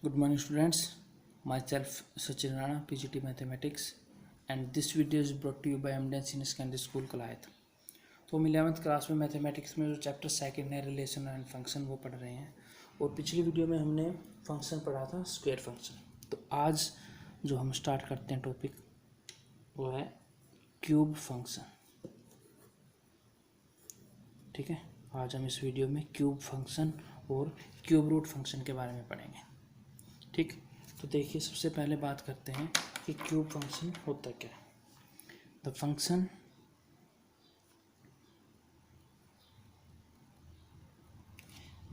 Good morning, students. Myself Sachin Rana, PGT Mathematics, and this video is brought to you by MDN Senior Secondary School Kalayat. तो हम 11th class में mathematics में जो chapter second है relation and function वो पढ़ रहे हैं। और पिछली वीडियो में हमने फंक्शन पढ़ा था, स्क्वायर फंक्शन। तो आज जो हम स्टार्ट करते हैं टॉपिक वो है क्यूब फंक्शन। ठीक है, आज हम इस वीडियो में क्यूब फंक्शन और क्यूब रूट फंक्शन के बारे में पढ़ेंगे। ठीक, तो देखिए सबसे पहले बात करते हैं कि क्यूब फंक्शन होता क्या है। The function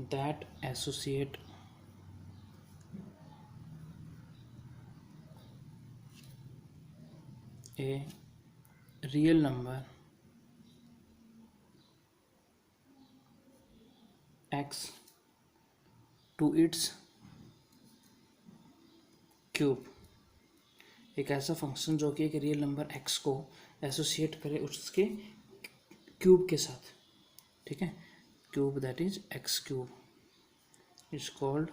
that associate a real number x to its cube. एक ऐसा फंक्शन जो कि एक रियल नंबर x को एसोसिएट करे उसके क्यूब के साथ। ठीक है, cube that is x cube is called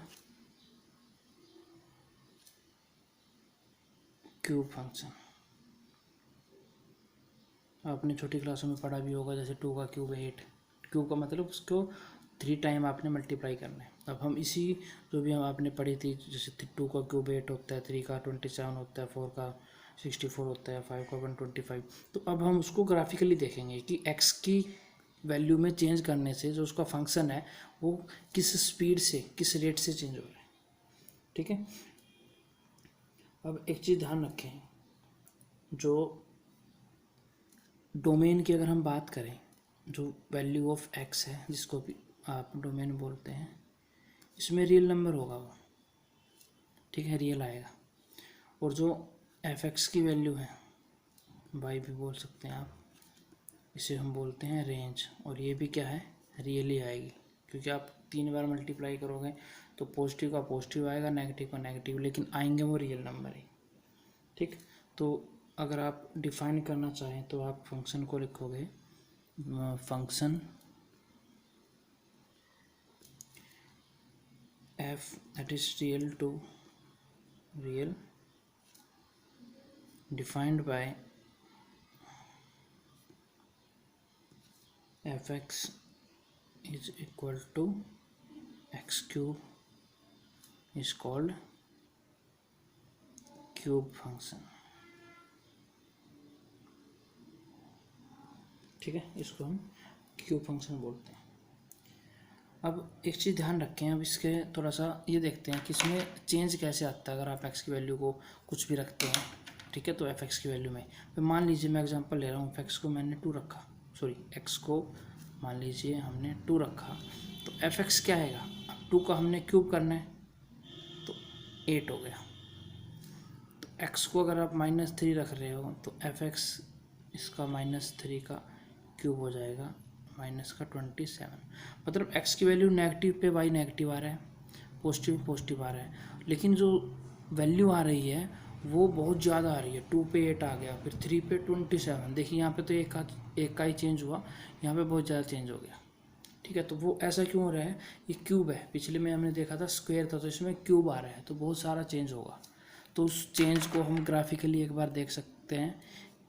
cube function. आपने छोटी क्लासों में पढ़ा भी होगा, जैसे 2 का क्यूब 8। क्यूब का मतलब उसको 3 टाइम आपने मल्टीप्लाई करना है। अब हम इसी जो भी हम आपने पढ़ी थी, जैसे 2 का क्यूब 8 होता है, 3 का 27 होता है, 4 का 64 होता है, 5 का 125। तो अब हम उसको ग्राफिकली देखेंगे कि x की वैल्यू में चेंज करने से जो उसका फंक्शन है वो किस स्पीड से, किस रेट से चेंज हो रहा है। ठीक है, अब एक चीज़ ध्यान रखें, जो डोमेन की अगर हम बात करें, जो वैल्यू ऑफ x है जिसको भी आप डोमेन बोलते हैं, इसमें रियल नंबर होगा वो। ठीक है, रियल आएगा। और जो f(x) की वैल्यू है, y भी बोल सकते हैं आप, इसे हम बोलते हैं रेंज। और ये भी क्या है, रियल ही आएगी, क्योंकि आप 3 बार मल्टीप्लाई करोगे तो पॉजिटिव का पॉजिटिव आएगा, नेगेटिव का नेगेटिव, लेकिन आएंगे वो रियल नंबर ही। ठीक, तो अगर आप डिफाइन करना चाहें तो आप फंक्शन को लिखोगे function f that is real to real defined by f(x) is equal to x cube is called cube function. ठीक है, इसको हम क्यूब फंक्शन बोलते हैं। अब एक चीज़ ध्यान रखें, अब इसके थोड़ा सा ये देखते हैं कि इसमें चेंज कैसे आता है अगर आप x की वैल्यू को कुछ भी रखते हैं। ठीक है, तो f(x) की वैल्यू में तो मान लीजिए मैं एग्जांपल ले रहा हूँ, f(x) को मैंने 2 रखा, सॉरी x को मान लीजिए हमने 2 रखा, तो f(x) क्या आएगा। अब 2 का हमने क्यूब करना है तो 8 हो गया। तो x को अगर आप -3 रख रहे हो तो f(x) इसका -3 का क्यूब हो जाएगा, माइनस का 27। मतलब x की वैल्यू नेगेटिव पे y नेगेटिव आ रहा है, पॉजिटिव पॉजिटिव आ रहा है, लेकिन जो वैल्यू आ रही है वो बहुत ज़्यादा आ रही है। 2 पे 8 आ गया, फिर 3 पे 27। देखिए यहाँ पे तो एक का ही चेंज हुआ, यहाँ पे बहुत ज़्यादा चेंज हो गया। ठीक है, तो वो ऐसा क्यों हो रहा है, ये क्यूब है। पिछले में हमने देखा था स्क्वायर था, तो इसमें क्यूब आ रहा है, तो बहुत सारा चेंज होगा। तो उस चेंज को हम ग्राफिकली एक बार देख सकते हैं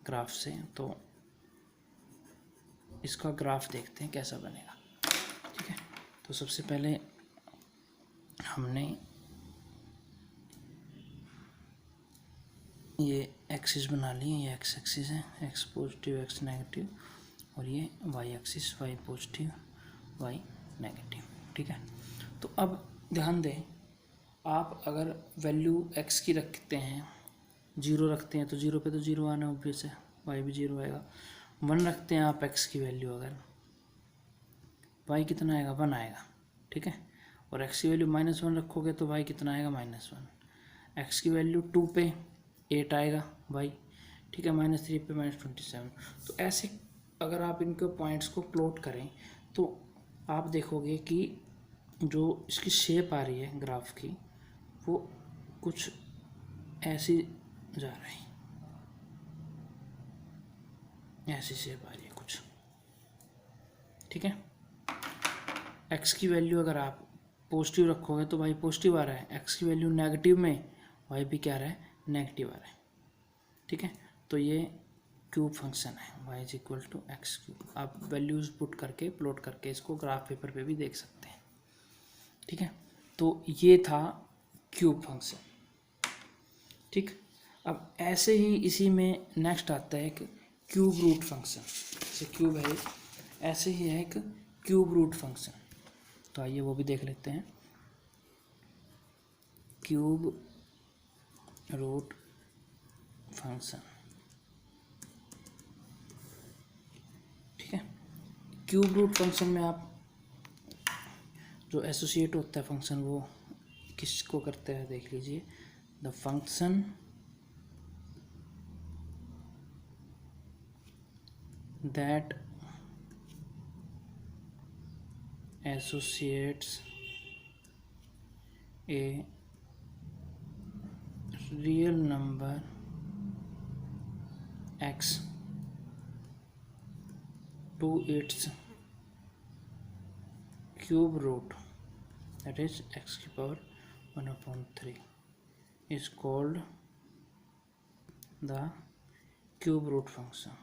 ग्राफ से। तो इसका ग्राफ देखते हैं कैसा बनेगा। ठीक है, तो सबसे पहले हमने ये एक्सिस बना लिए, ये एक्स एक्सिस है, एक्स पॉजिटिव एक्स नेगेटिव, और ये Y axis, Y positive Y negative. ठीक है, तो अब ध्यान दें, आप अगर वैल्यू एक्स की रखते हैं, 0 रखते हैं तो 0 पे तो 0 आना ऑब्वियस है, वाई भी 0 आएगा। 1 रखते हैं आप एक्स की वैल्यू, अगर वाई कितना आएगा, 1 आएगा। ठीक है, और एक्स की वैल्यू -1 रखोगे तो वाई कितना आएगा, -1। एक्स की वैल्यू 2 पे 8 आएगा वाई। ठीक है, -3 पे -27। तो ऐसे अगर आप इनके पॉइंट्स को प्लॉट करें तो आप देखोगे कि जो इसकी शेप आ रही है ग्राफ की, वो कुछ ऐसी जा रही है, ऐसी शेप आ रही है कुछ। ठीक है, एक्स की वैल्यू अगर आप पॉजिटिव रखोगे तो वाई पॉजिटिव आ रहा है, एक्स की वैल्यू नेगेटिव में वाई भी क्या आ रहा है, नेगेटिव आ रहा है। ठीक है, तो ये क्यूब फंक्शन है, Y is equal to X cube. आप वैल्यूज़ पुट करके प्लॉट करके इसको ग्राफ पेपर पे भी देख सकते हैं। ठीक है, तो ये था क्यूब फंक्शन। ठीक, अब ऐसे ही इसी में नेक्स्ट आता है एक क्यूब रूट फंक्शन। जैसे क्यूब है ऐसे ही है एक क्यूब रूट फंक्शन, तो आइए वो भी देख लेते हैं। क्यूब रूट फंक्शन, ठीक है। क्यूब रूट फंक्शन में आप जो एसोसिएट होता है फंक्शन वो किसको करते हैं देख लीजिए। The function that associates a real number x to its cube root, that is x की power 1/3, is called the cube root function।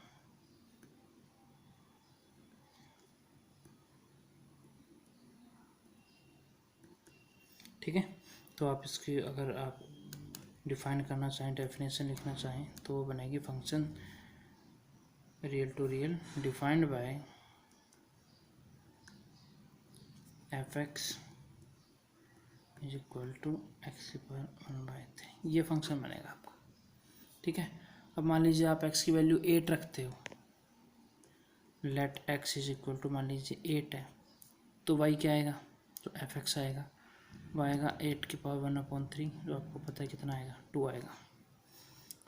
ठीक है, तो आप इसकी अगर आप डिफाइन करना चाहें, डेफिनेशन लिखना चाहें तो वो बनेगी function real to real defined by f x is equal to x की पावर 1/3, ये फंक्शन बनेगा आपका। ठीक है, अब मान लीजिए आप x की वैल्यू 8 रखते हो, let x is equal to मान लीजिए 8 है, तो y क्या आएगा, जो एफ एक्स आएगा वो आएगा 8 की पावर 1/3, जो आपको पता है कितना आएगा, 2 आएगा।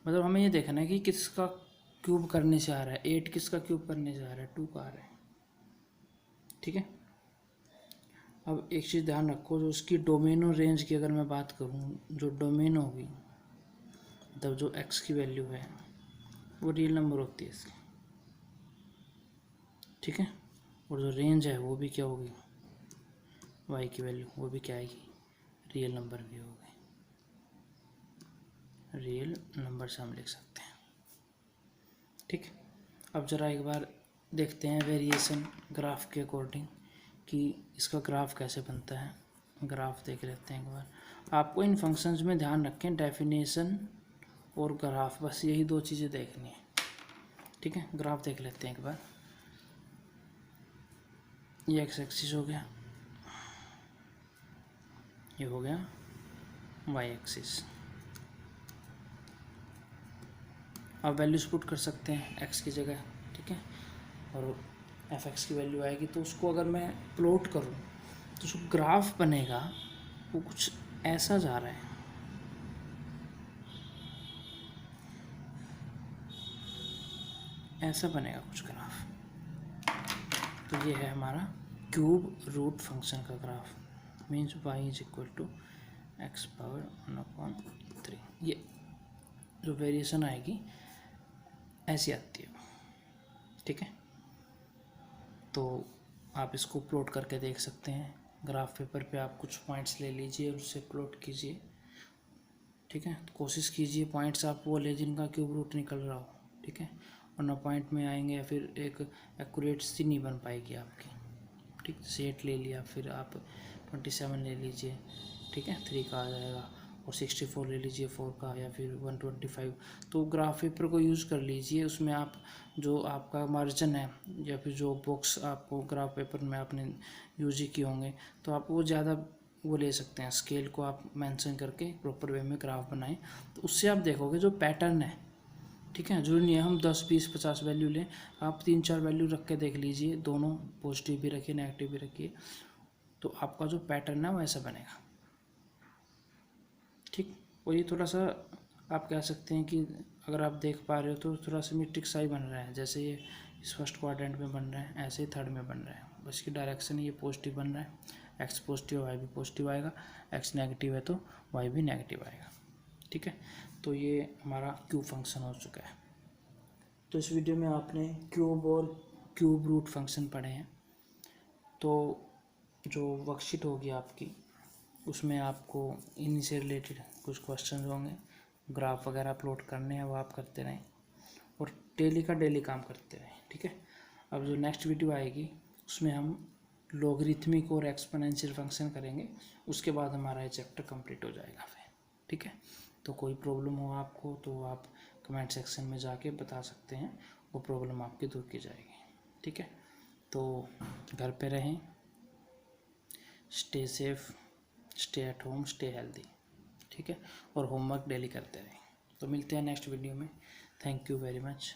मतलब हमें ये देखना है कि किसका क्यूब करने से आ रहा है, 8 किसका क्यूब करने से आ रहा है, 2 का आ रहा है। ठीक है, अब एक चीज़ ध्यान रखो, जो उसकी डोमेन और रेंज की अगर मैं बात करूँ, जो डोमेन होगी मतलब जो x की वैल्यू है वो रियल नंबर होती है इसकी। ठीक है, और जो रेंज है वो भी क्या होगी, y की वैल्यू वो भी क्या आएगी, रियल नंबर भी होगी, रियल नंबर से हम लिख सकते हैं। ठीक, अब ज़रा एक बार देखते हैं वेरिएशन ग्राफ के अकॉर्डिंग कि इसका ग्राफ कैसे बनता है। ग्राफ देख लेते हैं एक बार। आपको इन फंक्शंस में ध्यान रखें, डेफिनेशन और ग्राफ, बस यही दो चीज़ें देखनी है। ठीक है, ग्राफ देख लेते हैं एक बार। ये एक्स एक्सिस हो गया, ये हो गया वाई एक्सिस। आप वैल्यूज पुट कर सकते हैं एक्स की जगह। ठीक है, और एफ एक्स की वैल्यू आएगी, तो उसको अगर मैं प्लॉट करूँ तो जो ग्राफ बनेगा वो कुछ ऐसा जा रहा है। ऐसा बनेगा कुछ ग्राफ। तो ये है हमारा क्यूब रूट फंक्शन का graph, means y is equal to x power 1/3। ये जो वेरिएशन आएगी ऐसी आती है। ठीक है, तो आप इसको प्लॉट करके देख सकते हैं। ग्राफ पेपर पे आप कुछ पॉइंट्स ले लीजिए, उससे प्लॉट कीजिए। ठीक है, तो कोशिश कीजिए पॉइंट्स आप वो ले जिनका क्यूब रूट निकल रहा हो। ठीक है, वरना पॉइंट में आएंगे या फिर एक एक्यूरेट सी नहीं बन पाएगी आपकी। ठीक, सेट ले लिया, फिर आप 27 ले लीजिए। ठीक है, 3 का आ जाएगा, और 64 ले लीजिए 4 का, या फिर 125। तो ग्राफ पेपर को यूज़ कर लीजिए, उसमें आप जो आपका मार्जिन है या फिर जो बॉक्स आपको ग्राफ पेपर में आपने यूज ही किए होंगे, तो आप वो ज़्यादा वो ले सकते हैं। स्केल को आप मेंशन करके प्रॉपर वे में ग्राफ बनाएं, तो उससे आप देखोगे जो पैटर्न है। ठीक है, जरूरी नहीं है हम 10, 20, 50 वैल्यू लें, आप 3-4 वैल्यू रख के देख लीजिए, दोनों पॉजिटिव भी रखिए नेगेटिव भी रखिए, तो आपका जो पैटर्न है वो ऐसा बनेगा। ठीक, और ये थोड़ा सा आप कह सकते हैं कि अगर आप देख पा रहे हो तो थोड़ा सिमेट्रिक सा ही बन रहा है, जैसे ये इस फर्स्ट क्वाड्रेंट में बन रहा है ऐसे ही थर्ड में बन रहा है, बस इसकी डायरेक्शन ये पॉजिटिव बन रहा है। एक्स पॉजिटिव वाई भी पॉजिटिव आएगा, एक्स नेगेटिव है तो वाई भी नेगेटिव आएगा। ठीक है, तो ये हमारा क्यूब फंक्शन हो चुका है। तो इस वीडियो में आपने क्यूब और क्यूब रूट फंक्शन पढ़े हैं। तो जो वर्कशीट होगी आपकी उसमें आपको इन्हीं से रिलेटेड कुछ क्वेश्चन होंगे, ग्राफ वगैरह अपलोड करने हैं, वो आप करते रहें और डेली का डेली काम करते रहें, ठीक है। अब जो नेक्स्ट वीडियो आएगी उसमें हम लॉगरिथमिक और एक्सपोनेंशियल फंक्शन करेंगे, उसके बाद हमारा ये चैप्टर कंप्लीट हो जाएगा फिर, ठीक है। तो कोई प्रॉब्लम हो आपको तो आप कमेंट सेक्शन में जाके बता सकते हैं, वो प्रॉब्लम आपकी दूर की जाएगी, ठीक है। तो घर पे रहें, stay safe, stay at home, stay healthy, ठीक है, और होमवर्क डेली करते रहें। तो मिलते हैं नेक्स्ट वीडियो में। Thank you very much.